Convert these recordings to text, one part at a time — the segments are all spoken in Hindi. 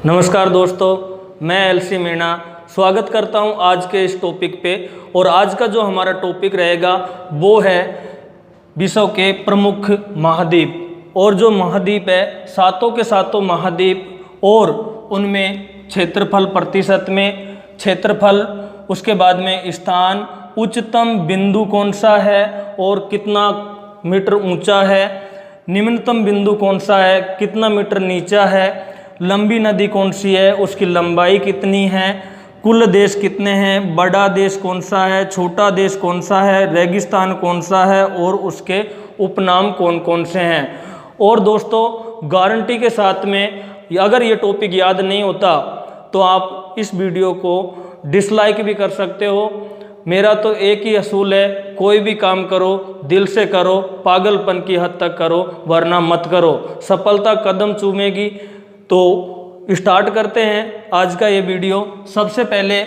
नमस्कार दोस्तों, मैं एलसी मीणा स्वागत करता हूं आज के इस टॉपिक पे। और आज का जो हमारा टॉपिक रहेगा वो है विश्व के प्रमुख महाद्वीप। और जो महाद्वीप है सातों के सातों महाद्वीप और उनमें क्षेत्रफल प्रतिशत में क्षेत्रफल, उसके बाद में स्थान, उच्चतम बिंदु कौन सा है और कितना मीटर ऊंचा है, निम्नतम बिंदु कौन सा है, कितना मीटर नीचा है, लंबी नदी कौन सी है, उसकी लंबाई कितनी है, कुल देश कितने हैं, बड़ा देश कौन सा है, छोटा देश कौन सा है, रेगिस्तान कौन सा है और उसके उपनाम कौन कौन से हैं। और दोस्तों गारंटी के साथ में अगर ये टॉपिक याद नहीं होता तो आप इस वीडियो को डिसलाइक भी कर सकते हो। मेरा तो एक ही असूल है, कोई भी काम करो दिल से करो, पागलपन की हद तक करो वरना मत करो, सफलता कदम चूमेगी। तो स्टार्ट करते हैं आज का ये वीडियो। सबसे पहले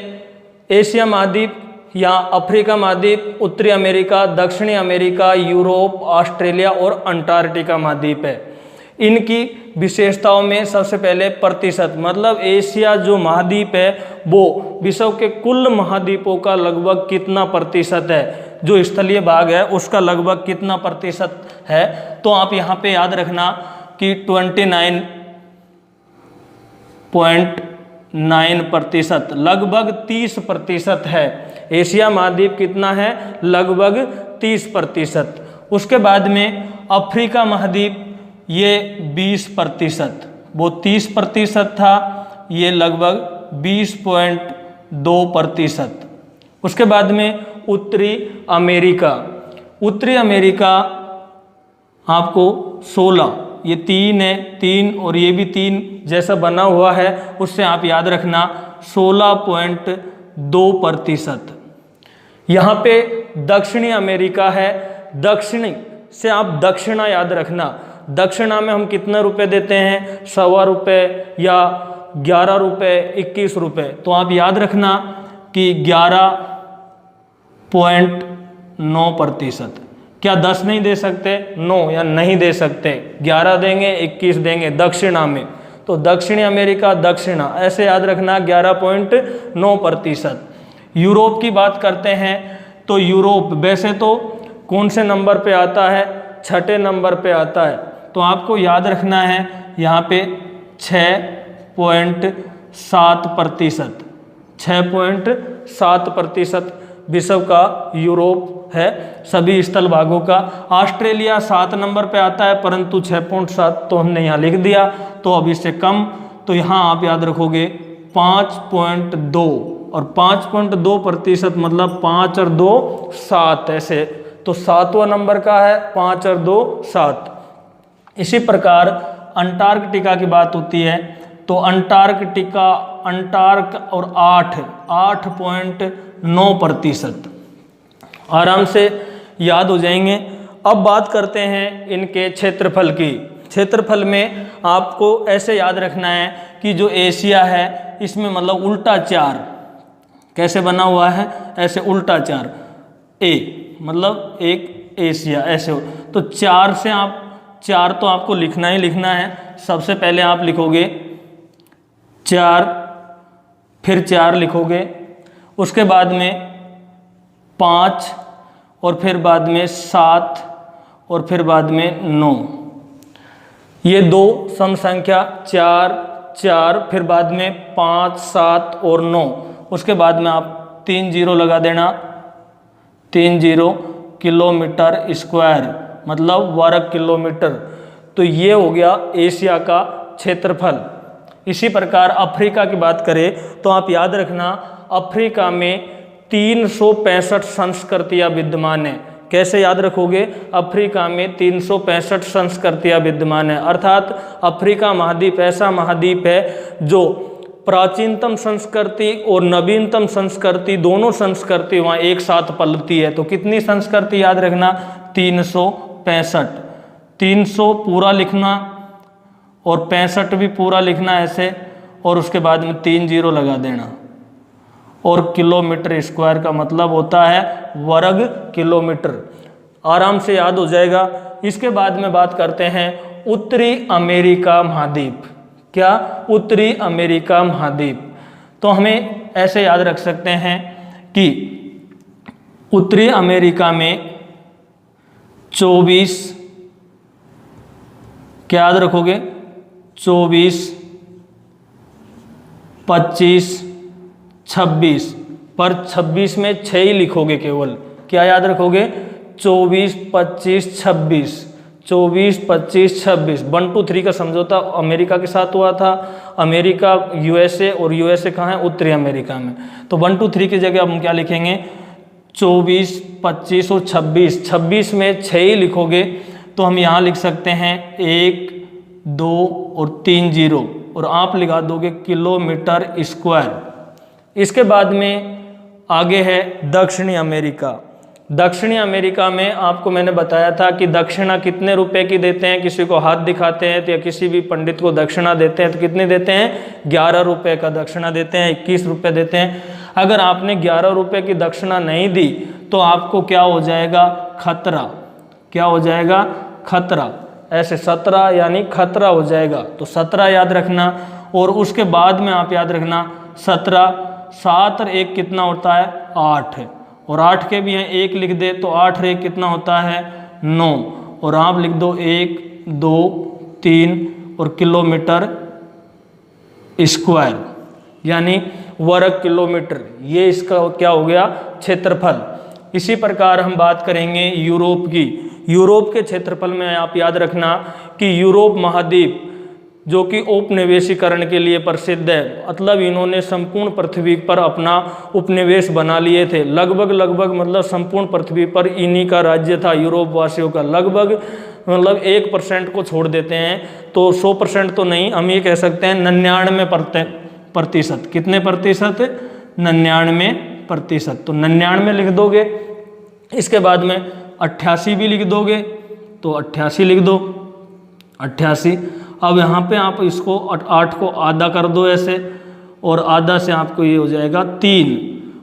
एशिया महाद्वीप या अफ्रीका महाद्वीप, उत्तरी अमेरिका, दक्षिणी अमेरिका, यूरोप, ऑस्ट्रेलिया और अंटार्कटिका महाद्वीप है। इनकी विशेषताओं में सबसे पहले प्रतिशत, मतलब एशिया जो महाद्वीप है वो विश्व के कुल महाद्वीपों का लगभग कितना प्रतिशत है, जो स्थलीय भाग है उसका लगभग कितना प्रतिशत है। तो आप यहाँ पे याद रखना कि 29.9%, लगभग 30% है। एशिया महाद्वीप कितना है, लगभग 30%। उसके बाद में अफ्रीका महाद्वीप ये 20%, वो 30% था, ये लगभग 20.2%। उसके बाद में उत्तरी अमेरिका, उत्तरी अमेरिका आपको 16, ये 3 है, 3 और ये भी 3 जैसा बना हुआ है, उससे आप याद रखना 16.2%। यहाँ पे दक्षिणी अमेरिका है, दक्षिणी से आप दक्षिणा याद रखना। दक्षिणा में हम कितने रुपए देते हैं, 1.25 रुपये या 11 रुपये, 21 रुपये। तो आप याद रखना कि 11.9%। क्या 10 नहीं दे सकते? नो, या नहीं दे सकते, 11 देंगे, 21 देंगे दक्षिणा में। तो दक्षिणी अमेरिका, दक्षिणा, ऐसे याद रखना 11.9%। यूरोप की बात करते हैं तो यूरोप वैसे तो कौन से नंबर पे आता है, 6ठे नंबर पे आता है। तो आपको याद रखना है यहाँ पे 6.7%, 6.7% विश्व का यूरोप है, सभी स्थल भागों का। ऑस्ट्रेलिया 7 नंबर पे आता है, परंतु 6.7 तो हमने यहाँ लिख दिया, तो अब इससे कम। तो यहाँ आप याद रखोगे 5.2, और 5.2% मतलब 5 और 2 7, ऐसे। तो 7वां नंबर का है, 5 और 2 7। इसी प्रकार अंटार्कटिका की बात होती है तो अंटार्कटिका, अंटार्क और 8.9%, आराम से याद हो जाएंगे। अब बात करते हैं इनके क्षेत्रफल की। क्षेत्रफल में आपको ऐसे याद रखना है कि जो एशिया है इसमें मतलब उल्टा 4 कैसे बना हुआ है, ऐसे उल्टा 4, ए मतलब एक एशिया, ऐसे हो। तो 4 से आप 4 तो आपको लिखना ही लिखना है। सबसे पहले आप लिखोगे 4, फिर 4 लिखोगे, उसके बाद में 5 और फिर बाद में 7 और फिर बाद में 9। ये 2 सम संख्या 4 4, फिर बाद में 5 7 और 9। उसके बाद में आप 3 0 लगा देना, 3 0 किलोमीटर स्क्वायर, मतलब वर्ग किलोमीटर। तो ये हो गया एशिया का क्षेत्रफल। इसी प्रकार अफ्रीका की बात करें तो आप याद रखना अफ्रीका में 365 संस्कृतियाँ विद्यमान है। कैसे याद रखोगे, अफ्रीका में 365 संस्कृतियाँ विद्यमान है। अर्थात अफ्रीका महाद्वीप ऐसा महाद्वीप है जो प्राचीनतम संस्कृति और नवीनतम संस्कृति, दोनों संस्कृति वहाँ एक साथ पलती है। तो कितनी संस्कृति याद रखना, 365। 300 पूरा लिखना और 65 भी पूरा लिखना ऐसे, और उसके बाद में 3 0 लगा देना। और किलोमीटर स्क्वायर का मतलब होता है वर्ग किलोमीटर, आराम से याद हो जाएगा। इसके बाद में बात करते हैं उत्तरी अमेरिका महाद्वीप। क्या? उत्तरी अमेरिका महाद्वीप। तो हमें ऐसे याद रख सकते हैं कि उत्तरी अमेरिका में 24, क्या याद रखोगे? 24, 25, 26, पर 26 में 6 ही लिखोगे केवल। क्या याद रखोगे? 24, 25, 26, 24, 25, 26। 1, 2, 3 का समझौता अमेरिका के साथ हुआ था। अमेरिका यूएसए, और यूएसए कहाँ है? उत्तरी अमेरिका में। तो 1, 2, 3 की जगह हम क्या लिखेंगे? 24, 25 और 26। 26 में 6 ही लिखोगे तो हम यहाँ लिख सकते हैं 1, 2 और 3 जीरो, और आप लगा दोगे किलोमीटर स्क्वायर। इसके बाद में आगे है दक्षिणी अमेरिका। दक्षिणी अमेरिका में आपको मैंने बताया था कि दक्षिणा कितने रुपए की देते हैं। किसी को हाथ दिखाते हैं तो या किसी भी पंडित को दक्षिणा देते हैं तो कितने देते हैं? 11 रुपए का दक्षिणा देते हैं, 21 रुपए देते हैं। अगर आपने 11 रुपए की दक्षिणा नहीं दी तो आपको क्या हो जाएगा? खतरा। क्या हो जाएगा? खतरा। ऐसे 17 यानी खतरा हो जाएगा। तो 17 याद रखना, और उसके बाद में आप याद रखना 17, 7 और 1 कितना होता है? 8, और 8 के भी हैं 1 लिख दे तो 8 और 1 कितना होता है? 9, और आप लिख दो 1, 2, 3 और किलोमीटर स्क्वायर यानी वर्ग किलोमीटर। ये इसका क्या हो गया? क्षेत्रफल। इसी प्रकार हम बात करेंगे यूरोप की। यूरोप के क्षेत्रफल में आप याद रखना कि यूरोप महाद्वीप जो कि उपनिवेशीकरण के लिए प्रसिद्ध है, मतलब इन्होंने संपूर्ण पृथ्वी पर अपना उपनिवेश बना लिए थे। लगभग मतलब संपूर्ण पृथ्वी पर इन्हीं का राज्य था, यूरोप वासियों का। लगभग मतलब 1% को छोड़ देते हैं तो 100% तो नहीं, हम ये कह सकते हैं 99%। कितने प्रतिशत? 99%। तो 99 लिख दोगे। इसके बाद में 88 भी लिख दोगे तो 88 लिख दो, 88। अब यहाँ पे आप इसको 8 को आधा कर दो ऐसे, और आधा से आपको ये हो जाएगा 3,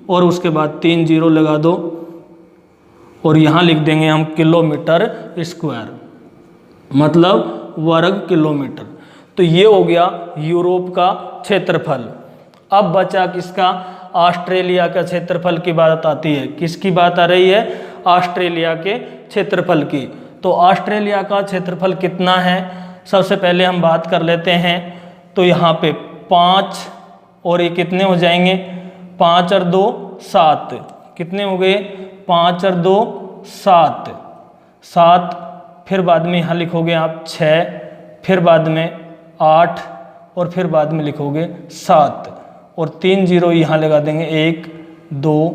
और उसके बाद 3 जीरो लगा दो, और यहाँ लिख देंगे हम किलोमीटर स्क्वायर, मतलब वर्ग किलोमीटर। तो ये हो गया यूरोप का क्षेत्रफल। अब बचा किसका? ऑस्ट्रेलिया का क्षेत्रफल की बात आती है। किसकी बात आ रही है? ऑस्ट्रेलिया के क्षेत्रफल की। तो ऑस्ट्रेलिया का क्षेत्रफल कितना है? सबसे पहले हम बात कर लेते हैं। तो यहाँ पे 5, और ये कितने हो जाएंगे? 5 और 2 7। कितने हो गए? 5 और 2 7, 7। फिर बाद में यहाँ लिखोगे आप 6, फिर बाद में 8, और फिर बाद में लिखोगे 7, और 3 जीरो यहाँ लगा देंगे, 1, 2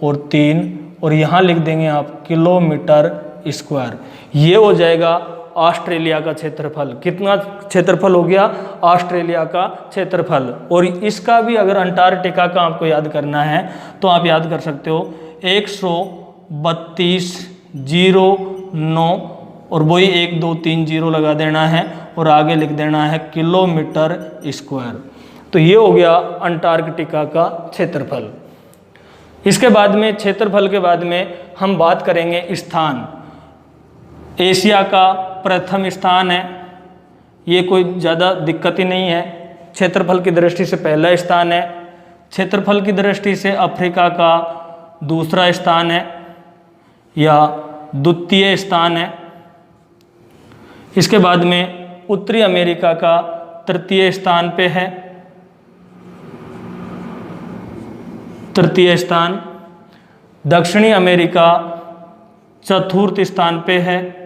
और 3, और यहाँ लिख देंगे आप किलोमीटर स्क्वायर। ये हो जाएगा ऑस्ट्रेलिया का क्षेत्रफल। कितना क्षेत्रफल हो गया? ऑस्ट्रेलिया का क्षेत्रफल। और इसका भी अगर अंटार्कटिका का आपको याद करना है तो आप याद कर सकते हो 132.09, और वही 1, 2, 3 जीरो लगा देना है, और आगे लिख देना है किलोमीटर स्क्वायर। तो ये हो गया अंटार्कटिका का क्षेत्रफल। इसके बाद में क्षेत्रफल के बाद में हम बात करेंगे स्थान। एशिया का प्रथम स्थान है, ये कोई ज़्यादा दिक्कत ही नहीं है। क्षेत्रफल की दृष्टि से पहला स्थान है। क्षेत्रफल की दृष्टि से अफ्रीका का दूसरा स्थान है या द्वितीय स्थान है। इसके बाद में उत्तरी अमेरिका का तृतीय स्थान पे है, तृतीय स्थान। दक्षिणी अमेरिका चतुर्थ स्थान पे है।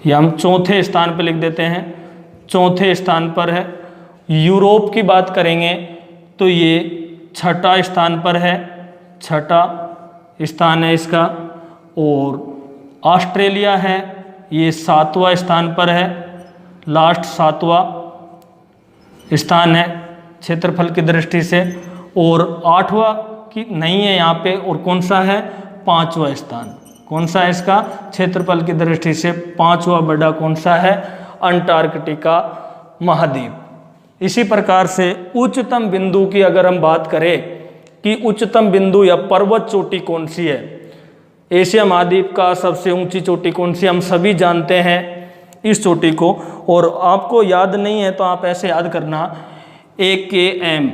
या हम चौथे स्थान पे लिख देते हैं, चौथे स्थान पर है। यूरोप की बात करेंगे तो ये छठा स्थान पर है, छठा स्थान है इसका। और ऑस्ट्रेलिया है, ये 7वां स्थान पर है, लास्ट 7वां स्थान है क्षेत्रफल की दृष्टि से। और 8वां की नहीं है यहाँ पे, और कौन सा है? 5वां स्थान। कौन सा है इसका? क्षेत्रफल की दृष्टि से 5वां बड़ा कौन सा है? अंटार्कटिका महाद्वीप। इसी प्रकार से उच्चतम बिंदु की अगर हम बात करें कि उच्चतम बिंदु या पर्वत चोटी कौन सी है, एशिया महाद्वीप का सबसे ऊंची चोटी कौन सी? हम सभी जानते हैं इस चोटी को, और आपको याद नहीं है तो आप ऐसे याद करना, AKM,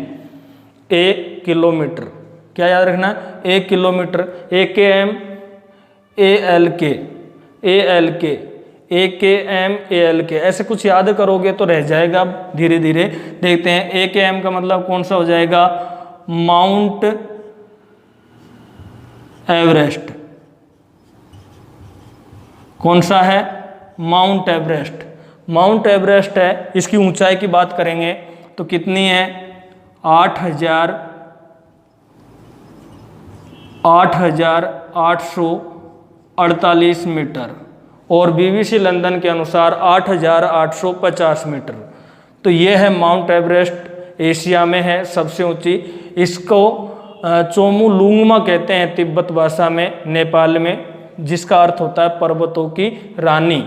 1 किलोमीटर। क्या याद रखना? 1 kilometre. AKM, ALK, AKM, ALK, ऐसे कुछ याद करोगे तो रह जाएगा। धीरे धीरे देखते हैं। AKM का मतलब कौन सा हो जाएगा? Mount Everest. कौन सा है? Mount Everest. माउंट एवरेस्ट है। इसकी ऊंचाई की बात करेंगे तो कितनी है? 8,848 मीटर, और BBC लंदन के अनुसार 8,850 मीटर। तो ये है माउंट एवरेस्ट, एशिया में है सबसे ऊंची। इसको चोमुलुंगमा कहते हैं तिब्बत भाषा में, नेपाल में, जिसका अर्थ होता है पर्वतों की रानी।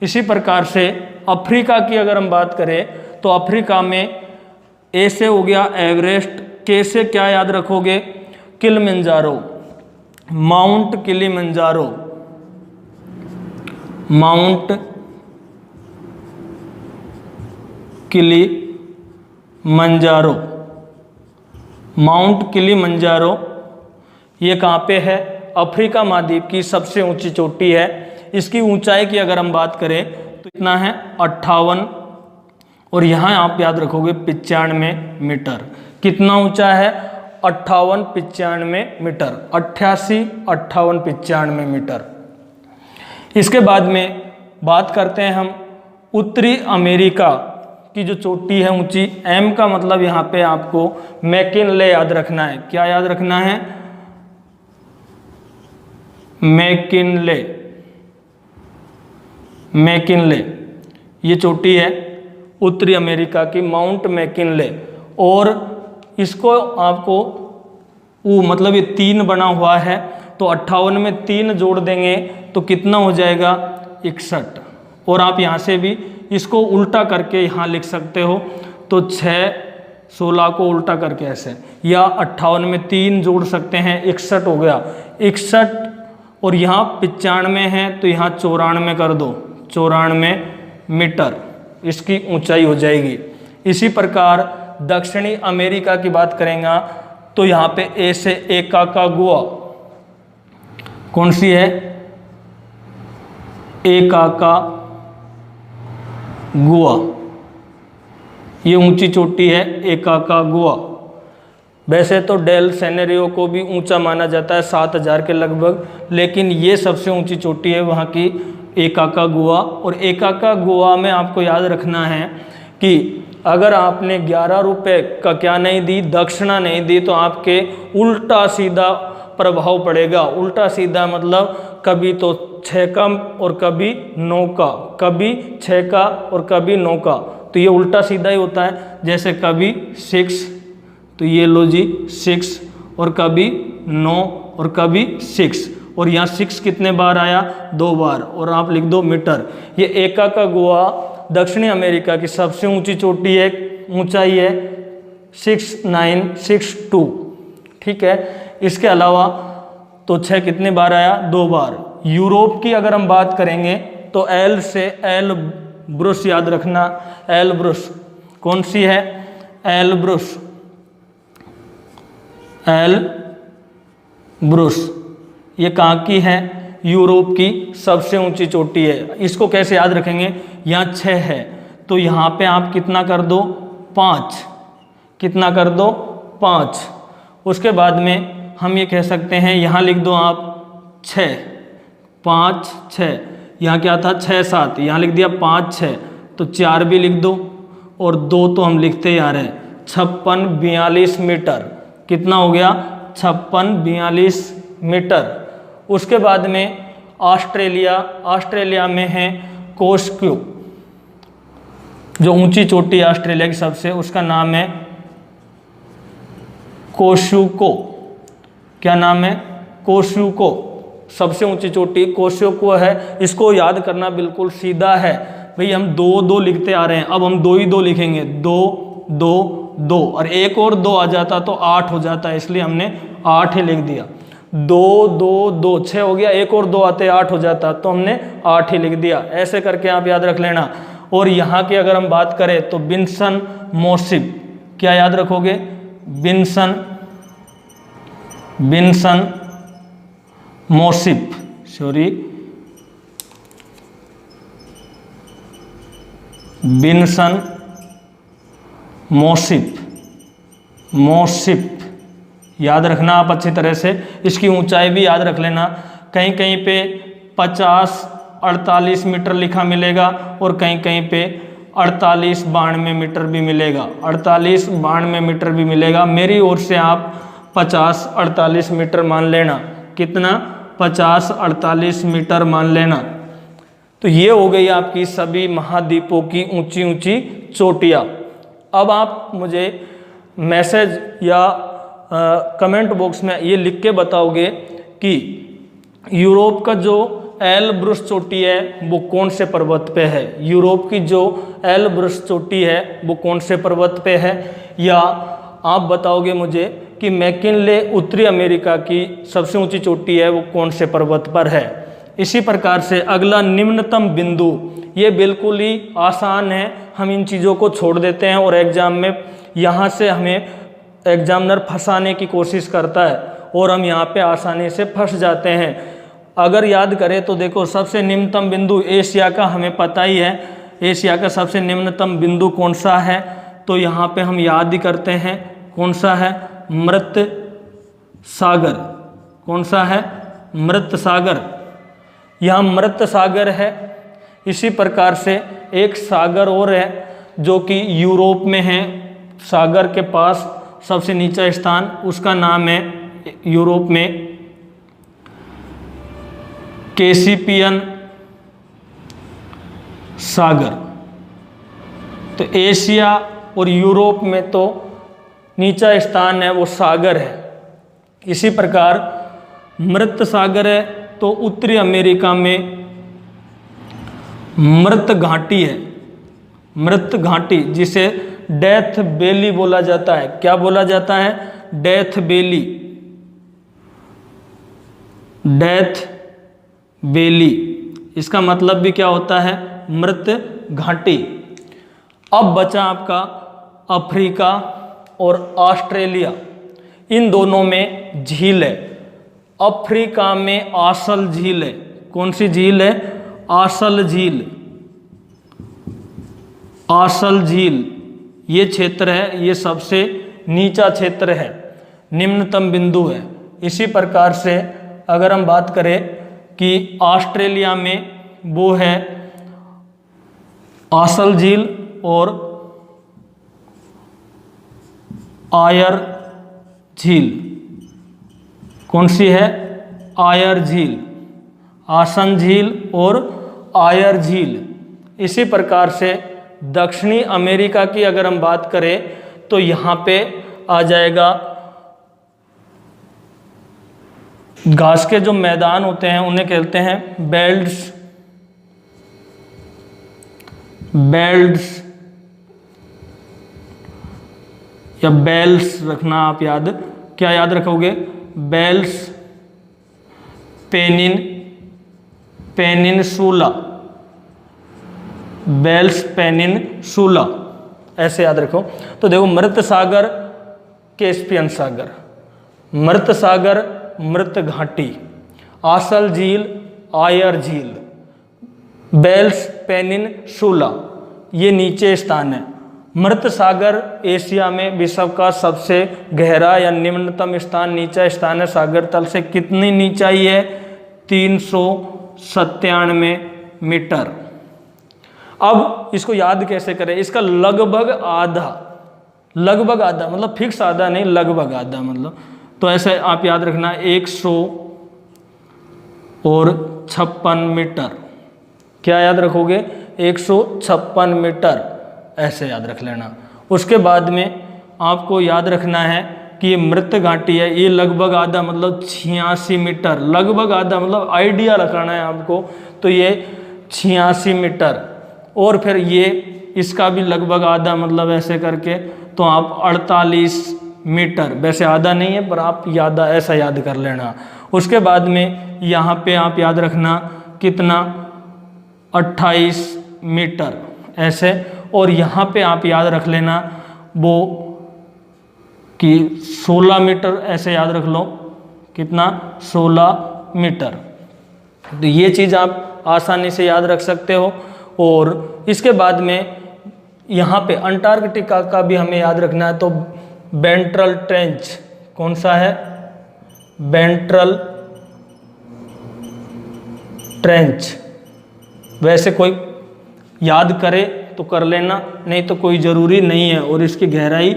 इसी प्रकार से अफ्रीका की अगर हम बात करें तो अफ्रीका में ए से हो गया एवरेस्ट, के से क्या याद रखोगे? Kilimanjaro, mount Kilimanjaro, mount Kilimanjaro, mount Kilimanjaro. ये कहाँ पे है? अफ्रीका महाद्वीप की सबसे ऊंची चोटी है। इसकी ऊंचाई की अगर हम बात करें तो इतना है 58, और यहाँ आप याद रखोगे 95 मीटर। कितना ऊंचा है? 58-95 मीटर, 88-58-95 मीटर। इसके बाद में बात करते हैं हम उत्तरी अमेरिका की जो चोटी है ऊंची। एम का मतलब यहाँ पे आपको मैकिनले याद रखना है। क्या याद रखना है? मैकिनले, मैकिनले, ये चोटी है उत्तरी अमेरिका की, माउंट मैकिनले। और इसको आपको मतलब ये 3 बना हुआ है, तो 58 में 3 जोड़ देंगे तो कितना हो जाएगा? 61। और आप यहाँ से भी इसको उल्टा करके यहाँ लिख सकते हो, तो 6-16 को उल्टा करके ऐसे, या 58 में 3 जोड़ सकते हैं, 61 हो गया। 61, और यहाँ 95 है तो यहाँ 94 कर दो, 94 मीटर इसकी ऊंचाई हो जाएगी। इसी प्रकार दक्षिणी अमेरिका की बात करेंगे तो यहाँ पे ए से एकाकागुआ, कौन सी है? एकाकागुआ, ये ऊंची चोटी है एकाकागुआ। वैसे तो डेल सेनेरियो को भी ऊंचा माना जाता है 7,000 के लगभग, लेकिन ये सबसे ऊंची चोटी है वहाँ की एकाकागुआ। और एकाकागुआ में आपको याद रखना है कि अगर आपने 11 रुपये का क्या नहीं दी, दक्षिणा नहीं दी, तो आपके उल्टा सीधा प्रभाव पड़ेगा। उल्टा सीधा मतलब कभी तो 6 का और कभी 9 का, कभी 6 का और कभी 9 का, तो ये उल्टा सीधा ही होता है। जैसे कभी 6, तो ये लो जी 6, और कभी 9 और कभी 6, और यहाँ 6 कितने बार आया? 2 बार, और आप लिख दो मीटर। ये एकाकागुआ दक्षिणी अमेरिका की सबसे ऊंची चोटी है, ऊंचाई है 6962, ठीक है। इसके अलावा तो 6 कितने बार आया? 2 बार। यूरोप की अगर हम बात करेंगे तो एल से एलब्रुस याद रखना, एलब्रुस कौन सी है? एलब्रुस, एलब्रुस ये कहाँ की है? यूरोप की सबसे ऊंची चोटी है। इसको कैसे याद रखेंगे? यहाँ 6 है तो यहाँ पे आप कितना कर दो? 5, कितना कर दो? 5। उसके बाद में हम ये कह सकते हैं, यहाँ लिख दो आप 6, 5, 6, यहाँ क्या था? 6, 7, यहाँ लिख दिया 5, 6, तो 4 भी लिख दो, और 2 तो हम लिखते आ रहे हैं। 56-42 मीटर, कितना हो गया? 56-42 मीटर। उसके बाद में ऑस्ट्रेलिया में है कोस्क्यू, जो ऊंची चोटी है ऑस्ट्रेलिया की सबसे, उसका नाम है कोशुको। क्या नाम है? कोशुको, सबसे ऊंची चोटी कोशुको है। इसको याद करना बिल्कुल सीधा है भाई, हम 2-2 लिखते आ रहे हैं, अब हम 2 ही 2 लिखेंगे, 2, 2, 2, और एक और 2 आ जाता तो 8 हो जाता है, इसलिए हमने 8 ही लिख दिया। 2 2 2 6 हो गया, एक और 2 आते 8 हो जाता, तो हमने 8 ही लिख दिया। ऐसे करके आप याद रख लेना। और यहाँ की अगर हम बात करें तो बिन्सन मोसिप, क्या याद रखोगे? बिन्सन मोसिप, बिन्सन मोसिप याद रखना आप अच्छी तरह से। इसकी ऊंचाई भी याद रख लेना, कहीं कहीं पे 50-48 मीटर लिखा मिलेगा और कहीं कहीं पे 48-92 मीटर भी मिलेगा, 48-92 मीटर भी मिलेगा। मेरी ओर से आप 50-48 मीटर मान लेना। कितना? 50-48 मीटर मान लेना। तो ये हो गई आपकी सभी महाद्वीपों की ऊंची ऊंची चोटियाँ। अब आप मुझे मैसेज या कमेंट बॉक्स में ये लिख के बताओगे कि यूरोप का जो एल्ब्रुस चोटी है वो कौन से पर्वत पे है। यूरोप की जो एल्ब्रुस चोटी है वो कौन से पर्वत पे है। या आप बताओगे मुझे कि मैकिनले उत्तरी अमेरिका की सबसे ऊंची चोटी है वो कौन से पर्वत पर है। इसी प्रकार से अगला निम्नतम बिंदु, ये बिल्कुल ही आसान है, हम इन चीज़ों को छोड़ देते हैं और एग्जाम में यहाँ से हमें एग्जामिनर फंसाने की कोशिश करता है और हम यहाँ पे आसानी से फंस जाते हैं। अगर याद करें तो देखो, सबसे निम्नतम बिंदु एशिया का हमें पता ही है। एशिया का सबसे निम्नतम बिंदु कौन सा है? तो यहाँ पे हम याद ही करते हैं, कौन सा है? मृत सागर। कौन सा है? मृत सागर। यहाँ मृत सागर है। इसी प्रकार से एक सागर और है जो कि यूरोप में है, सागर के पास सबसे नीचा स्थान, उसका नाम है यूरोप में कैसिपियन सागर। तो एशिया और यूरोप में तो नीचा स्थान है वो सागर है। इसी प्रकार मृत सागर है तो उत्तरी अमेरिका में मृत घाटी है। मृत घाटी जिसे डेथ वैली बोला जाता है। क्या बोला जाता है? Death valley. डेथ वैली, इसका मतलब भी क्या होता है? मृत घाटी। अब बचा आपका अफ्रीका और ऑस्ट्रेलिया, इन दोनों में झील है। अफ्रीका में आसल झील है। कौन सी झील है? आसल झील। आसल झील ये क्षेत्र है, ये सबसे नीचा क्षेत्र है, निम्नतम बिंदु है। इसी प्रकार से अगर हम बात करें कि ऑस्ट्रेलिया में वो है आसल झील और आयर झील। कौन सी है? आयर झील। आसन झील और आयर झील। इसी प्रकार से दक्षिणी अमेरिका की अगर हम बात करें तो यहाँ पे आ जाएगा घास के जो मैदान होते हैं उन्हें कहते हैं बेल्ट्स। बेल्ट्स या बेल्स रखना आप याद। क्या याद रखोगे? बेल्स, पेनिनसुला, बेल्स पेनिनसुला, ऐसे याद रखो। तो देखो, मृत सागर, कैस्पियन सागर, मृत सागर, मृत घाटी, आसल झील, आयर झील, बेल्स पेनिनसुला, ये नीचे स्थान है। मृत सागर एशिया में विश्व का सबसे गहरा या निम्नतम स्थान, नीचा स्थान है। सागर तल से कितनी नीचाई है? 397 मीटर। अब इसको याद कैसे करें? इसका लगभग आधा मतलब फिक्स आधा नहीं, लगभग आधा मतलब। तो ऐसे आप याद रखना 156 मीटर। क्या याद रखोगे? 156 मीटर, ऐसे याद रख लेना। उसके बाद में आपको याद रखना है कि ये मृत घाटी है, ये लगभग आधा मतलब 86 मीटर। लगभग आधा मतलब आइडिया रखना है आपको। तो ये 86 मीटर और फिर ये इसका भी लगभग आधा मतलब ऐसे करके तो आप 48 मीटर। वैसे आधा नहीं है पर आप ऐसा याद कर लेना। उसके बाद में यहाँ पे आप याद रखना कितना 28 मीटर ऐसे, और यहाँ पे आप याद रख लेना वो कि 16 मीटर ऐसे याद रख लो, कितना 16 मीटर। तो ये चीज़ आप आसानी से याद रख सकते हो। और इसके बाद में यहाँ पे अंटार्कटिका का भी हमें याद रखना है। तो वेंट्रल ट्रेंच कौन सा है, वेंट्रल ट्रेंच। वैसे कोई याद करे तो कर लेना, नहीं तो कोई ज़रूरी नहीं है। और इसकी गहराई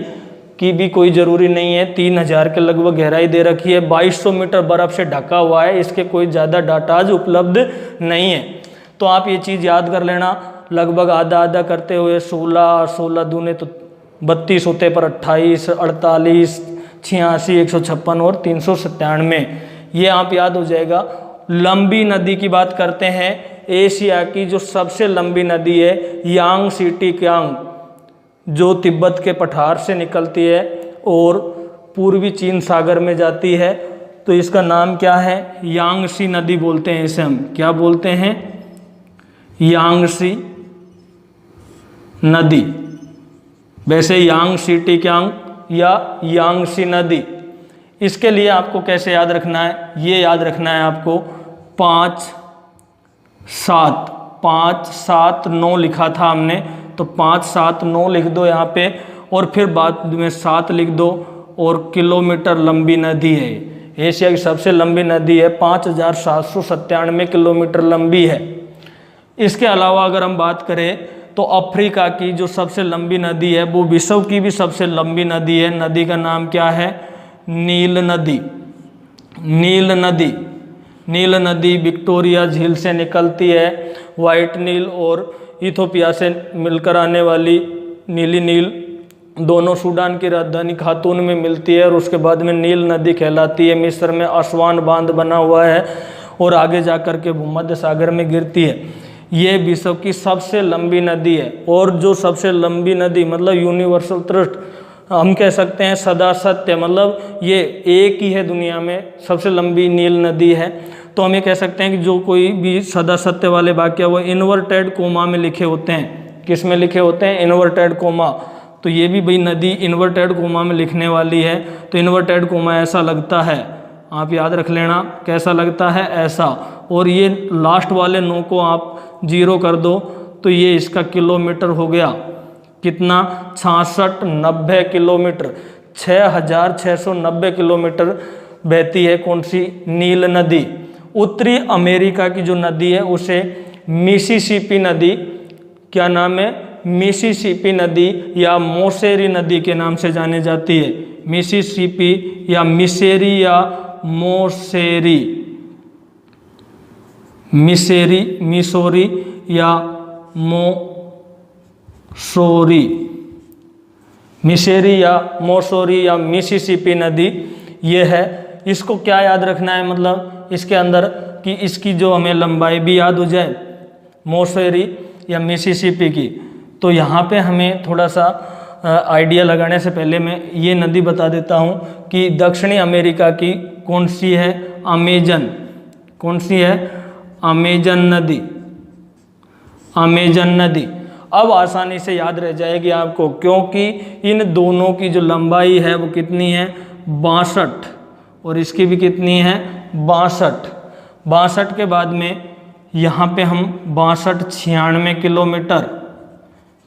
की भी कोई ज़रूरी नहीं है, 3000 के लगभग गहराई दे रखी है, 2200 मीटर बर्फ़ से ढका हुआ है, इसके कोई ज़्यादा डाटाज उपलब्ध नहीं है। तो आप ये चीज़ याद कर लेना, लगभग आधा आधा करते हुए 16 16 दूने तो 32 होते पर 28 48 86 156 और 397, ये आप याद हो जाएगा। लंबी नदी की बात करते हैं, एशिया की जो सबसे लंबी नदी है यांगसी कियांग, जो तिब्बत के पठार से निकलती है और पूर्वी चीन सागर में जाती है। तो इसका नाम क्या है, यांगसी नदी बोलते हैं इसे, हम क्या बोलते हैं, यांगसी नदी। वैसे यांगसी कियांग या यांगसी नदी, इसके लिए आपको कैसे याद रखना है, ये याद रखना है आपको 5 7 9 लिखा था हमने, तो 5 7 9 लिख दो यहाँ पे, और फिर बाद में 7 लिख दो, और किलोमीटर लंबी नदी है, एशिया की सबसे लंबी नदी है, 5797 किलोमीटर लंबी है। इसके अलावा अगर हम बात करें तो अफ्रीका की जो सबसे लंबी नदी है वो विश्व की भी सबसे लंबी नदी है, नदी का नाम क्या है, नील नदी। नील नदी विक्टोरिया झील से निकलती है, वाइट नील और इथोपिया से मिलकर आने वाली नीली नील दोनों सूडान की राजधानी खातून में मिलती है, और उसके बाद में नील नदी कहलाती है। मिस्र में असवान बांध बना हुआ है और आगे जाकर के भूमध्य सागर में गिरती है। ये विश्व की सबसे लंबी नदी है, और जो सबसे लंबी नदी मतलब यूनिवर्सल ट्रुथ हम कह सकते हैं, सदा सत्य, मतलब ये एक ही है दुनिया में, सबसे लंबी नील नदी है। तो हम ये कह सकते हैं कि जो कोई भी सदा सत्य वाले वाक्य वो इन्वर्टेड कोमा में लिखे होते हैं। किस में लिखे होते हैं, इन्वर्टेड कोमा। तो ये भी भाई नदी इन्वर्टेड कोमा में लिखने वाली है। तो इन्वर्टेड कोमा ऐसा लगता है, आप याद रख लेना, कैसा लगता है, ऐसा। और ये लास्ट वाले 9 को आप 0 कर दो तो ये इसका किलोमीटर हो गया, कितना, 6690 किलोमीटर, 6690 किलोमीटर बहती है कौन सी, नील नदी। उत्तरी अमेरिका की जो नदी है उसे मिसिसिपी नदी, क्या नाम है, मिसिसिपी नदी या मोसेरी नदी के नाम से जाने जाती है। मिसिसिपी या मिसेरी या मोसेरी, मिसोरी या मोसोरी, मिसेरी या मोसोरी या मिसिसिपी नदी ये है। इसको क्या याद रखना है, मतलब इसके अंदर कि इसकी जो हमें लंबाई भी याद हो जाए, मोसेरी या मिसिसिपी की। तो यहाँ पे हमें थोड़ा सा आइडिया लगाने से पहले मैं ये नदी बता देता हूँ कि दक्षिणी अमेरिका की कौन सी है, अमेजन, कौन सी है, अमेजन नदी, अमेजन नदी। अब आसानी से याद रह जाएगी आपको, क्योंकि इन दोनों की जो लंबाई है वो कितनी है, 62, और इसकी भी कितनी है, 62। 62 के बाद में यहाँ पे हम 62-96 किलोमीटर,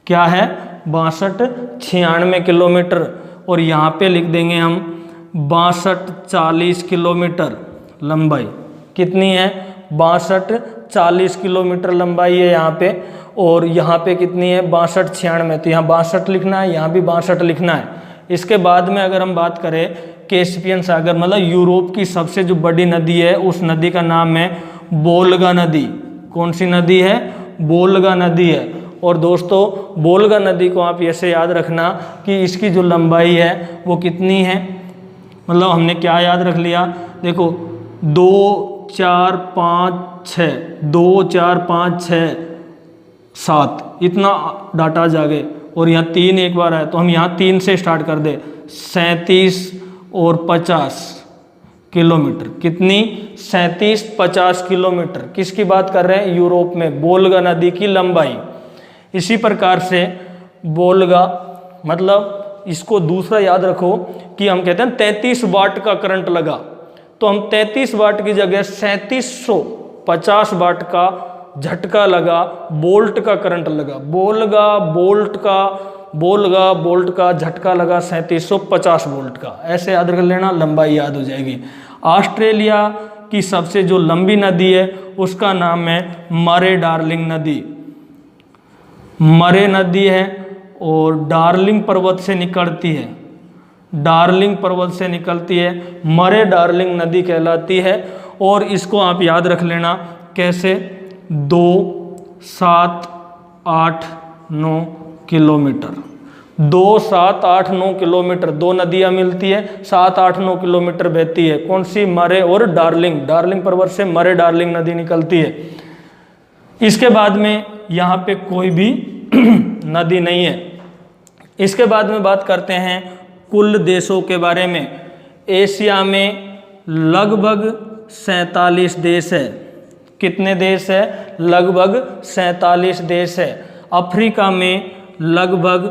क्या है, 62-96 किलोमीटर, और यहाँ पे लिख देंगे हम 62-40 किलोमीटर लंबाई, कितनी है, 62-40 किलोमीटर लंबाई है यहाँ पे। और यहाँ पे कितनी है, 62-96, तो यहाँ 62 लिखना है, यहाँ भी 62 लिखना है। इसके बाद में अगर हम बात करें कैस्पियन सागर, मतलब यूरोप की सबसे जो बड़ी नदी है, उस नदी का नाम है वोल्गा नदी। कौन सी नदी है, वोल्गा नदी है। और दोस्तों वोल्गा नदी को आप ऐसे याद रखना कि इसकी जो लंबाई है वो कितनी है, मतलब हमने क्या याद रख लिया, देखो 2 4 5 6, 2 4 5 6 7, इतना डाटा जा गए, और यहाँ 3 एक बार है, तो हम यहाँ 3 से स्टार्ट कर दे, 37 और 50 किलोमीटर। कितनी? 3750 किलोमीटर। किसकी बात कर रहे हैं? यूरोप में वोल्गा नदी की लंबाई। इसी प्रकार से वोल्गा, मतलब इसको दूसरा याद रखो कि हम कहते हैं 33 वाट का करंट लगा, तो हम 33 वाट की जगह 3750 वाट का झटका लगा, बोल्ट का करंट लगा। बोल्गा बोल्ट का झटका लगा 3750 वोल्ट का। ऐसे याद रख लेना, लंबाई याद हो जाएगी। ऑस्ट्रेलिया की सबसे जो लंबी नदी है उसका नाम है मरे डार्लिंग नदी। मरे नदी है और डार्लिंग पर्वत से निकलती है। डार्लिंग पर्वत से निकलती है, मरे डार्लिंग नदी कहलाती है। और इसको आप याद रख लेना कैसे? 2, 7, 8, 9 किलोमीटर। 2, 7, 8, 9 किलोमीटर। दो नदियाँ मिलती है, 7, 8, 9 किलोमीटर बहती है। कौन सी? मरे और डार्लिंग। डार्लिंग पर्वत से मरे डार्लिंग नदी निकलती है। इसके बाद में यहाँ पे कोई भी नदी नहीं है। इसके बाद में बात करते हैं कुल देशों के बारे में। एशिया में लगभग 47 देश है। कितने देश है? लगभग 47 देश है। अफ्रीका में लगभग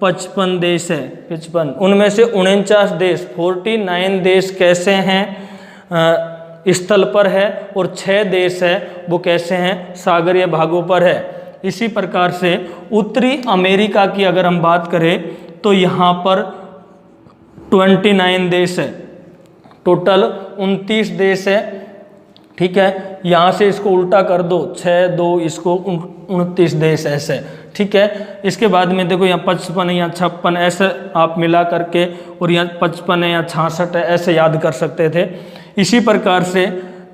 55 देश है, 55। उनमें से 49 देश, 49 देश कैसे हैं? स्थल पर है, और 6 देश है वो कैसे हैं? सागरीय भागों पर है। इसी प्रकार से उत्तरी अमेरिका की अगर हम बात करें तो यहाँ पर 29 देश है। टोटल 29 देश है। ठीक है, यहाँ से इसको उल्टा कर दो, 6, 2, इसको 29 देश ऐसे। ठीक है, इसके बाद में देखो यहाँ 55 है, यहाँ 56, ऐसे आप मिला करके, और यहाँ 55 है, यहाँ 66 है, ऐसे याद कर सकते थे। इसी प्रकार से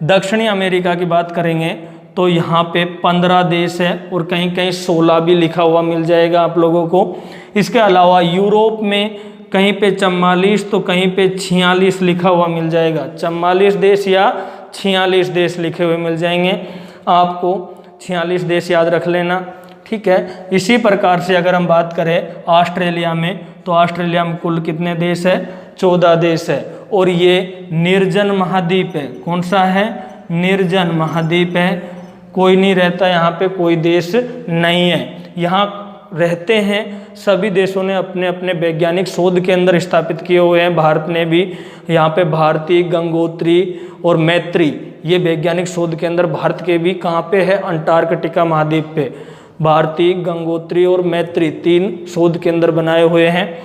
दक्षिणी अमेरिका की बात करेंगे तो यहाँ पे 15 देश है, और कहीं कहीं 16 भी लिखा हुआ मिल जाएगा आप लोगों को। इसके अलावा यूरोप में कहीं पे 44 तो कहीं पे 46 लिखा हुआ मिल जाएगा। 44 देश या 46 देश लिखे हुए मिल जाएंगे आपको। 46 देश याद रख लेना। ठीक है, इसी प्रकार से अगर हम बात करें ऑस्ट्रेलिया में, तो ऑस्ट्रेलिया में कुल कितने देश है? 14 देश है, और ये निर्जन महाद्वीप है। कौन सा है? निर्जन महाद्वीप है। कोई नहीं रहता यहाँ पे, कोई देश नहीं है। यहाँ रहते हैं सभी देशों ने अपने अपने वैज्ञानिक शोध के अंदर स्थापित किए हुए हैं। भारत ने भी यहाँ पे भारती, गंगोत्री और मैत्री, ये वैज्ञानिक शोध के अंदर भारत के भी कहाँ पे है? अंटार्कटिका महाद्वीप पे। भारती, गंगोत्री और मैत्री 3 शोध केंद्र बनाए हुए हैं।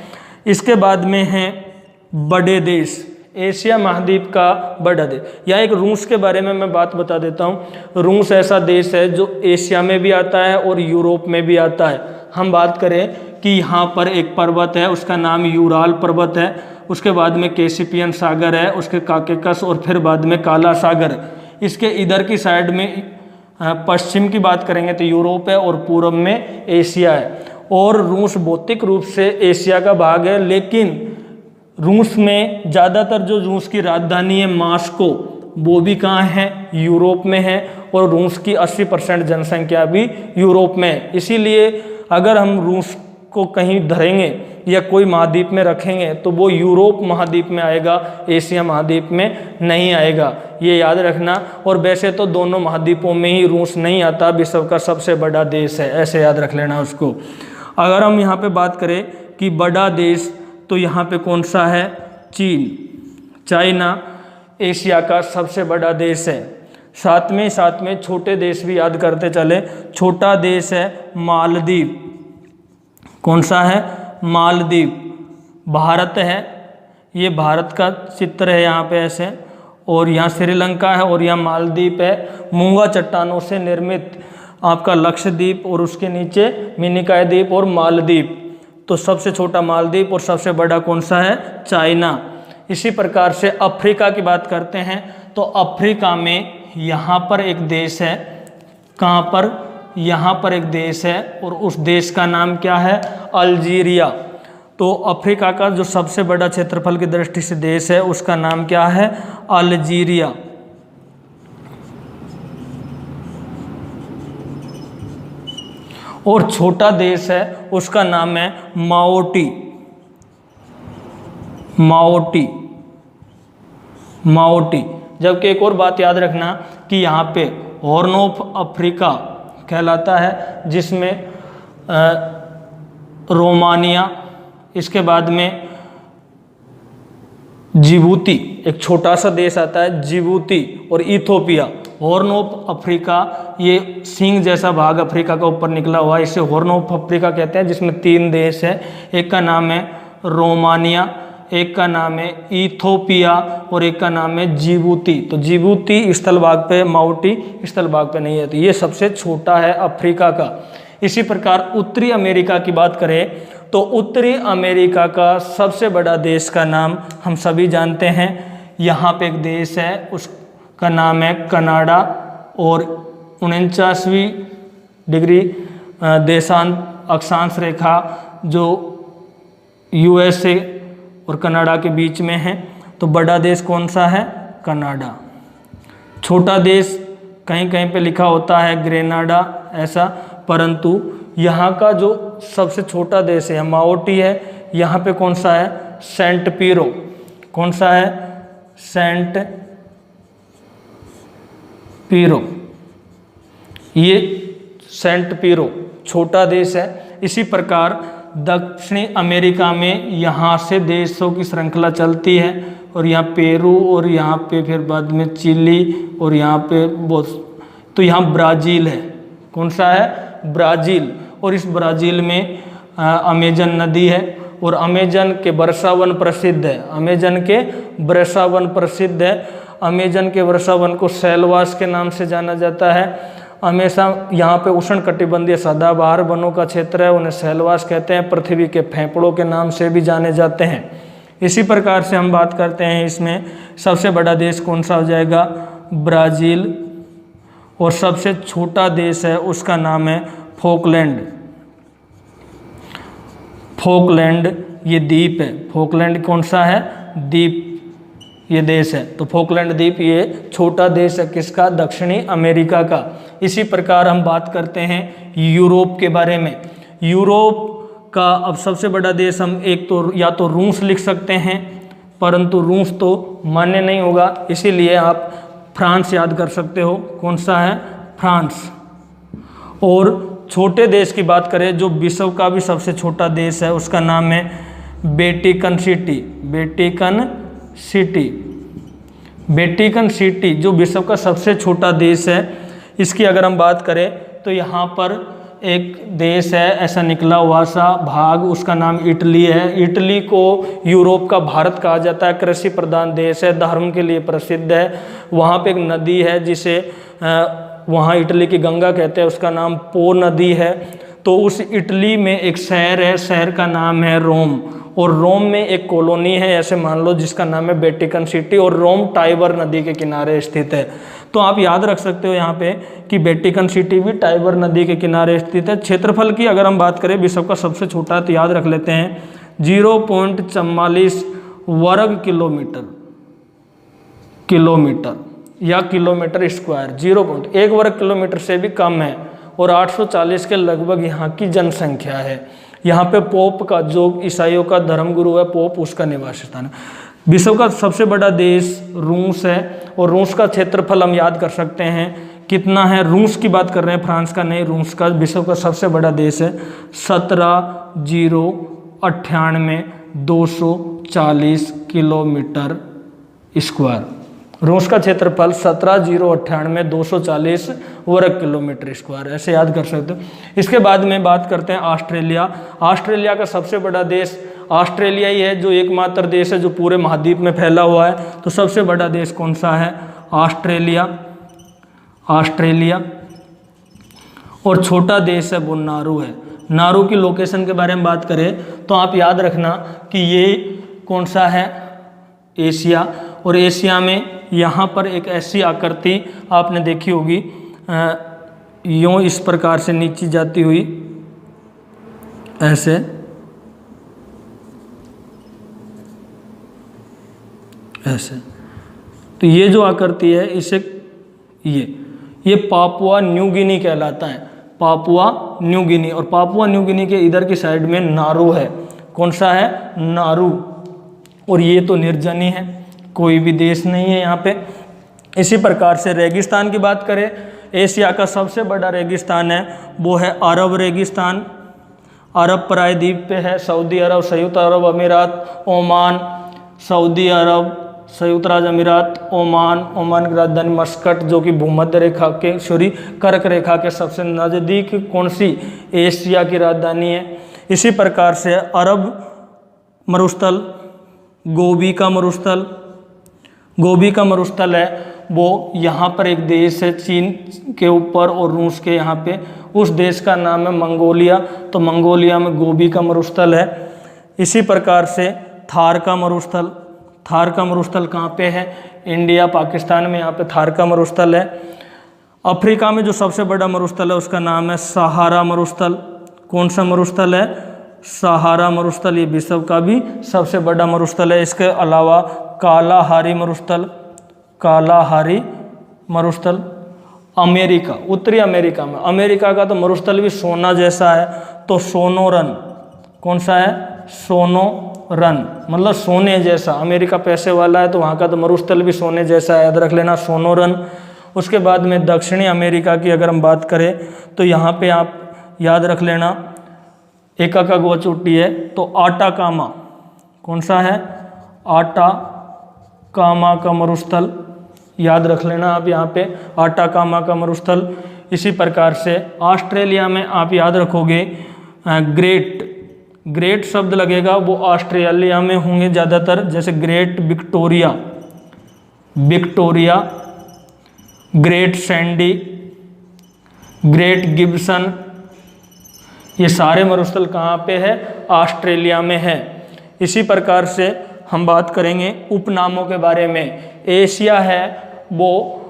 इसके बाद में हैं बड़े देश। एशिया महाद्वीप का बड़ा देश, या एक रूस के बारे में मैं बात बता देता हूँ। रूस ऐसा देश है जो एशिया में भी आता है और यूरोप में भी आता है। हम बात करें कि यहाँ पर एक पर्वत है, उसका नाम यूराल पर्वत है। उसके बाद में कैस्पियन सागर है, उसके काकेकस, और फिर बाद में काला सागर। इसके इधर की साइड में पश्चिम की बात करेंगे तो यूरोप है, और पूर्व में एशिया है। और रूस भौतिक रूप से एशिया का भाग है, लेकिन रूस में ज़्यादातर जो रूस की राजधानी है मॉस्को, वो भी कहाँ है? यूरोप में है। और रूस की 80% जनसंख्या भी यूरोप में है। इसीलिए अगर हम रूस को कहीं धरेंगे या कोई महाद्वीप में रखेंगे तो वो यूरोप महाद्वीप में आएगा, एशिया महाद्वीप में नहीं आएगा, ये याद रखना। और वैसे तो दोनों महाद्वीपों में ही रूस नहीं आता, विश्व का सबसे बड़ा देश है, ऐसे याद रख लेना उसको। अगर हम यहाँ पे बात करें कि बड़ा देश, तो यहाँ पे कौन सा है? चीन, चाइना एशिया का सबसे बड़ा देश है। साथ में छोटे देश भी याद करते चले। छोटा देश है मालदीव। कौन सा है? मालदीव। भारत है, ये भारत का चित्र है यहाँ पे ऐसे, और यहाँ श्रीलंका है, और यहाँ मालदीव है। मूंगा चट्टानों से निर्मित आपका लक्षद्वीप, और उसके नीचे मिनिकॉय द्वीप और मालदीव। तो सबसे छोटा मालदीव और सबसे बड़ा कौन सा है? चाइना। इसी प्रकार से अफ्रीका की बात करते हैं तो अफ्रीका में यहाँ पर एक देश है। कहाँ पर? यहाँ पर एक देश है, और उस देश का नाम क्या है? अल्जीरिया। तो अफ्रीका का जो सबसे बड़ा क्षेत्रफल की दृष्टि से देश है उसका नाम क्या है? अल्जीरिया। और छोटा देश है उसका नाम है माओटी। माओटी। माओटी। जबकि एक और बात याद रखना कि यहाँ पे हॉर्न ऑफ अफ्रीका कहलाता है, जिसमें रोमानिया, इसके बाद में जिबूती, एक छोटा सा देश आता है जिबूती, और इथोपिया। हॉर्न ऑफ अफ्रीका, ये सींग जैसा भाग अफ्रीका का ऊपर निकला हुआ है, इसे हॉर्न ऑफ अफ्रीका कहते हैं, जिसमें 3 देश है। एक का नाम है रोमानिया, एक का नाम है इथोपिया और एक का नाम है जिबूती। तो जिबूती स्थल भाग पे, माओटी स्थल भाग पे नहीं है, तो ये सबसे छोटा है अफ्रीका का। इसी प्रकार उत्तरी अमेरिका की बात करें तो उत्तरी अमेरिका का सबसे बड़ा देश का नाम हम सभी जानते हैं। यहाँ पे एक देश है, उसका नाम है कनाडा, और 49वीं डिग्री अक्षांश रेखा जो यूएसए और कनाडा के बीच में है। तो बड़ा देश कौन सा है? कनाडा। छोटा देश कहीं कहीं पे लिखा होता है ग्रेनाडा ऐसा, परंतु यहाँ का जो सबसे छोटा देश है माओटी है। यहाँ पे कौन सा है? सेंट पीरो। कौन सा है? सेंट पीरो। ये सेंट पीरो छोटा देश है। इसी प्रकार दक्षिणी अमेरिका में यहाँ से देशों की श्रृंखला चलती है, और यहाँ पेरू, और यहाँ पे फिर बाद में चिली, और यहाँ पे तो यहाँ ब्राज़ील है। कौन सा है? ब्राज़ील। और इस ब्राज़ील में अमेजन नदी है, और अमेजन के वर्षावन प्रसिद्ध है। अमेजन के वर्षावन प्रसिद्ध है। अमेजन के वर्षावन को सेलवास के नाम से जाना जाता है। हमेशा यहाँ पे उष्णकटिबंधीय सदाबहार वनों का क्षेत्र है, उन्हें सेलवास कहते हैं। पृथ्वी के फेफड़ों के नाम से भी जाने जाते हैं। इसी प्रकार से हम बात करते हैं, इसमें सबसे बड़ा देश कौन सा हो जाएगा? ब्राज़ील। और सबसे छोटा देश है उसका नाम है फोकलैंड। फोकलैंड ये द्वीप है। फोकलैंड कौन सा है? द्वीप, ये देश है। तो फोकलैंड द्वीप ये छोटा देश है किसका? दक्षिणी अमेरिका का। इसी प्रकार हम बात करते हैं यूरोप के बारे में। यूरोप का अब सबसे बड़ा देश हम एक तो या तो रूस लिख सकते हैं, परंतु रूस तो मान्य नहीं होगा, इसीलिए आप फ्रांस याद कर सकते हो। कौन सा है? फ्रांस। और छोटे देश की बात करें जो विश्व का भी सबसे छोटा देश है, उसका नाम है Vatican city. Vatican city. Vatican city जो विश्व का सबसे छोटा देश है, इसकी अगर हम बात करें तो यहाँ पर एक देश है ऐसा निकला हुआ सा भाग, उसका नाम इटली है। इटली को यूरोप का भारत कहा जाता है। कृषि प्रधान देश है, धर्म के लिए प्रसिद्ध है। वहाँ पे एक नदी है जिसे वहाँ इटली की गंगा कहते हैं, उसका नाम पो नदी है। तो उस इटली में एक शहर है, शहर का नाम है रोम। और रोम में एक कॉलोनी है ऐसे मान लो, जिसका नाम है वेटिकन सिटी, और रोम टाइबर नदी के किनारे स्थित है। तो आप याद रख सकते हो यहाँ पे कि वेटिकन सिटी भी टाइबर नदी के किनारे स्थित है। क्षेत्रफल की अगर हम बात करें विश्व का सबसे छोटा, तो याद रख लेते हैं 0.44 वर्ग किलोमीटर या किलोमीटर स्क्वायर। 0.1 वर्ग किलोमीटर से भी कम है, और 840 के लगभग यहाँ की जनसंख्या है। यहाँ पे पोप का, जो ईसाइयों का धर्मगुरु है पोप, उसका निवास स्थान है। विश्व का सबसे बड़ा देश रूस है, और रूस का क्षेत्रफल हम याद कर सकते हैं कितना है। रूस की बात कर रहे हैं, फ्रांस का नहीं। रूस का विश्व का सबसे बड़ा देश है 17,098 240 किलोमीटर स्क्वायर। रूस का क्षेत्रफल 17,098 240 वर्ग किलोमीटर स्क्वायर, ऐसे याद कर सकते हो। इसके बाद में बात करते हैं ऑस्ट्रेलिया। ऑस्ट्रेलिया का सबसे बड़ा देश ऑस्ट्रेलिया ही है, जो एकमात्र देश है जो पूरे महाद्वीप में फैला हुआ है। तो सबसे बड़ा देश कौन सा है? ऑस्ट्रेलिया। ऑस्ट्रेलिया। और छोटा देश है वो नारू है। नारू की लोकेशन के बारे में बात करें तो आप याद रखना कि ये कौन सा है? एशिया। और एशिया में यहाँ पर एक ऐसी आकृति आपने देखी होगी, यूँ इस प्रकार से नीचे जाती हुई, ऐसे ऐसे। तो ये जो आकृति है इसे ये पापुआ न्यू गिनी कहलाता है। Papua New Guinea. और पापुआ न्यू गिनी के इधर की साइड में नारू है। कौन सा है? नारू। और ये तो निर्जनी है। कोई भी देश नहीं है यहाँ पे। इसी प्रकार से रेगिस्तान की बात करें, एशिया का सबसे बड़ा रेगिस्तान है वो है अरब रेगिस्तान। अरब प्रायद्वीप पे है, सऊदी अरब, संयुक्त अरब अमीरात, ओमान, सऊदी अरब, संयुक्त राज्य अमीरात, ओमान की राजधानी मस्कट, जो कि भूमध्य रेखा के कर्क रेखा के सबसे नज़दीक कौन सी एशिया की राजधानी है। इसी प्रकार से अरब मरुस्थल, गोबी का मरुस्थल है वो यहाँ पर एक देश है चीन के ऊपर और रूस के यहाँ पे, उस देश का नाम है मंगोलिया। तो मंगोलिया में गोबी का मरुस्थल है। इसी प्रकार से थार का मरुस्थल कहाँ पे है, इंडिया पाकिस्तान में यहाँ पे थार का मरुस्थल है। अफ्रीका में जो सबसे बड़ा मरुस्थल है उसका नाम है सहारा मरुस्थल। कौन सा मरुस्थल है, सहारा मरुस्थल, ये विश्व का भी सबसे बड़ा मरुस्थल है। इसके अलावा कालाहारी मरुस्थल अमेरिका, उत्तरी अमेरिका में, अमेरिका का तो मरुस्थल भी सोना जैसा है, तो सोनोरन, कौन सा है, सोनोरन, मतलब सोने जैसा। अमेरिका पैसे वाला है तो वहाँ का तो मरुस्थल भी सोने जैसा है, याद रख लेना, सोनोरन। उसके बाद में दक्षिणी अमेरिका की अगर हम बात करें तो यहाँ पे आप याद रख लेना, एका का गो चोटी है तो आटाकामा, कौन सा है, आटाकामा का मरुस्थल, याद रख लेना आप यहाँ पे आटाकामा का मरुस्थल। इसी प्रकार से ऑस्ट्रेलिया में आप याद रखोगे ग्रेट शब्द लगेगा, वो ऑस्ट्रेलिया में होंगे ज़्यादातर, जैसे great Victoria, great Sandy, great Gibson, ये सारे मरुस्थल कहाँ पे है, ऑस्ट्रेलिया में है। इसी प्रकार से हम बात करेंगे उपनामों के बारे में। एशिया है वो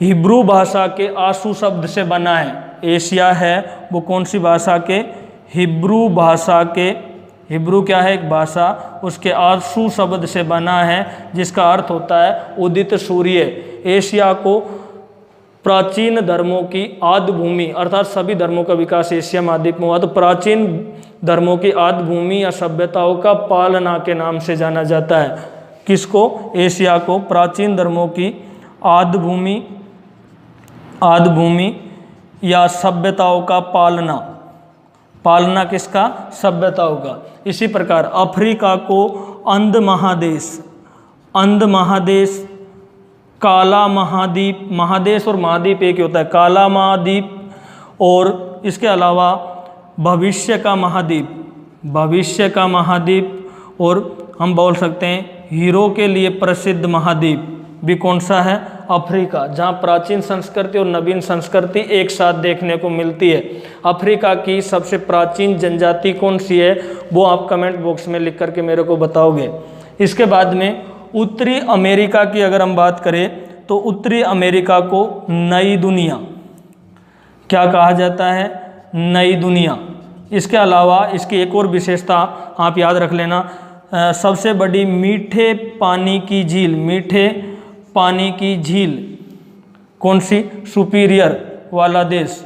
हिब्रू भाषा के आशु शब्द से बना है। एशिया है वो कौन सी भाषा के, हिब्रू भाषा के, हिब्रू क्या है, एक भाषा, उसके आशु शब्द से बना है जिसका अर्थ होता है उदित सूर्य। एशिया को प्राचीन धर्मों की आदि भूमि, अर्थात सभी धर्मों का विकास एशिया महाद्वीप में हुआ, तो प्राचीन धर्मों की आदि भूमि या सभ्यताओं का पालना के नाम से जाना जाता है। किसको, एशिया को प्राचीन धर्मों की आदि भूमि या सभ्यताओं का पालना किसका, सभ्यताओं का। इसी प्रकार अफ्रीका को अंध महादेश, काला महाद्वीप, महादेश और महाद्वीप एक ही होता है, काला महाद्वीप, और इसके अलावा भविष्य का महाद्वीप, और हम बोल सकते हैं हीरो के लिए प्रसिद्ध महाद्वीप भी कौन सा है, अफ्रीका, जहाँ प्राचीन संस्कृति और नवीन संस्कृति एक साथ देखने को मिलती है। अफ्रीका की सबसे प्राचीन जनजाति कौन सी है वो आप कमेंट बॉक्स में लिख करके मेरे को बताओगे। इसके बाद में उत्तरी अमेरिका की अगर हम बात करें तो उत्तरी अमेरिका को नई दुनिया क्या कहा जाता है, नई दुनिया। इसके अलावा इसकी एक और विशेषता आप याद रख लेना, सबसे बड़ी मीठे पानी की झील कौन सी, सुपीरियर वाला देश,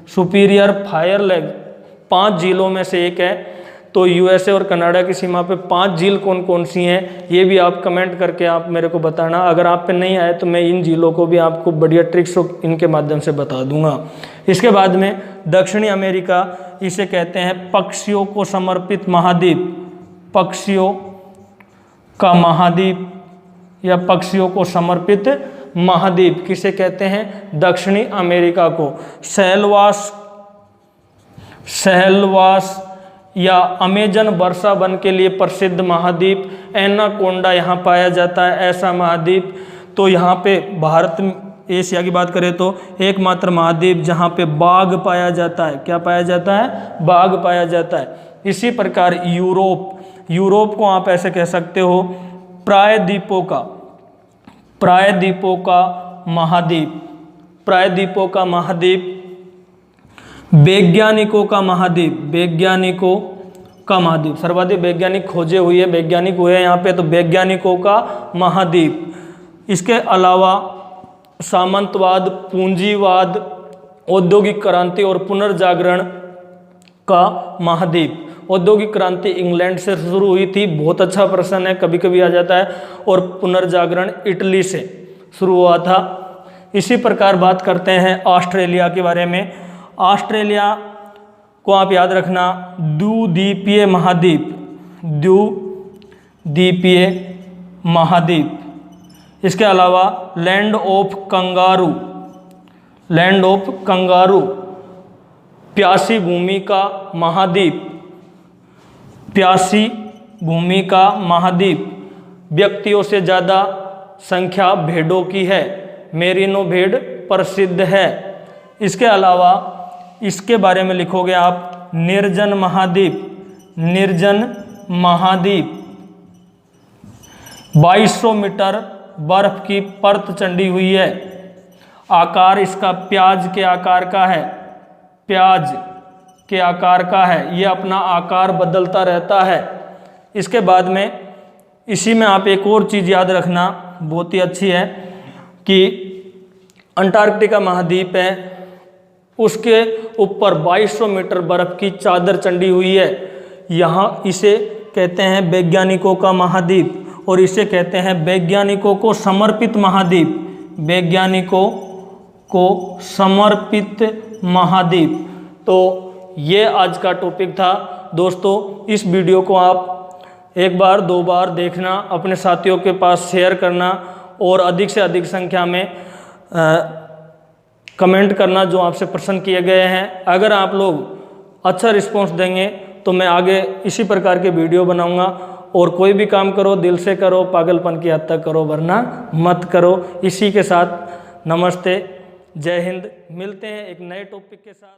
सुपीरियर फायर लेक 5 झीलों में से एक है। तो यूएसए और कनाडा की सीमा पे 5 झील कौन कौन सी हैं ये भी आप कमेंट करके आप मेरे को बताना। अगर आप पे नहीं आए तो मैं इन झीलों को भी आपको बढ़िया ट्रिक्स इनके माध्यम से बता दूंगा। इसके बाद में दक्षिणी अमेरिका, इसे कहते हैं पक्षियों को समर्पित महाद्वीप, पक्षियों का महाद्वीप या पक्षियों को समर्पित महाद्वीप किसे कहते हैं, दक्षिणी अमेरिका को। सहलवास या अमेजन वर्षा वन के लिए प्रसिद्ध महाद्वीप, एनाकोंडा यहाँ पाया जाता है, ऐसा महाद्वीप। तो यहाँ पे भारत एशिया की बात करें तो एकमात्र महाद्वीप जहाँ पे बाघ पाया जाता है, क्या पाया जाता है, बाघ पाया जाता है। इसी प्रकार यूरोप को आप ऐसे कह सकते हो प्रायद्वीपों का महाद्वीप, वैज्ञानिकों का महाद्वीप, सर्वाधिक वैज्ञानिक खोजे हुए वैज्ञानिक हुए यहाँ पे, तो वैज्ञानिकों का महाद्वीप। इसके अलावा सामंतवाद, पूंजीवाद, औद्योगिक क्रांति और पुनर्जागरण का महाद्वीप, औद्योगिक क्रांति इंग्लैंड से शुरू हुई थी, बहुत अच्छा प्रश्न है, कभी कभी आ जाता है। और पुनर्जागरण इटली से शुरू हुआ था। इसी प्रकार बात करते हैं ऑस्ट्रेलिया के बारे में। ऑस्ट्रेलिया को आप याद रखना द्विद्वीपीय महाद्वीप, द्विद्वीपीय महाद्वीप। इसके अलावा land of kangaroo, land of kangaroo, प्यासी भूमि का महाद्वीप, प्यासी भूमि का महाद्वीप। व्यक्तियों से ज़्यादा संख्या भेड़ों की है, मेरिनो भेड़ प्रसिद्ध है। इसके अलावा इसके बारे में लिखोगे आप निर्जन महाद्वीप, निर्जन महाद्वीप। 2200 मीटर बर्फ की परत चढ़ी हुई है। आकार इसका प्याज के आकार का है, प्याज के आकार का है, ये अपना आकार बदलता रहता है। इसके बाद में इसी में आप एक और चीज़ याद रखना बहुत ही अच्छी है कि अंटार्कटिका महाद्वीप है, उसके ऊपर 2200 मीटर बर्फ की चादर चढ़ी हुई है। यहाँ इसे कहते हैं वैज्ञानिकों का महाद्वीप और इसे कहते हैं वैज्ञानिकों को समर्पित महाद्वीप, वैज्ञानिकों को समर्पित महाद्वीप। तो ये आज का टॉपिक था दोस्तों। इस वीडियो को आप एक बार दो बार देखना, अपने साथियों के पास शेयर करना और अधिक से अधिक संख्या में कमेंट करना जो आपसे प्रश्न किए गए हैं। अगर आप लोग अच्छा रिस्पांस देंगे तो मैं आगे इसी प्रकार के वीडियो बनाऊंगा। और कोई भी काम करो दिल से करो, पागलपन की हद तक करो, वरना मत करो। इसी के साथ नमस्ते, जय हिंद। मिलते हैं एक नए टॉपिक के साथ।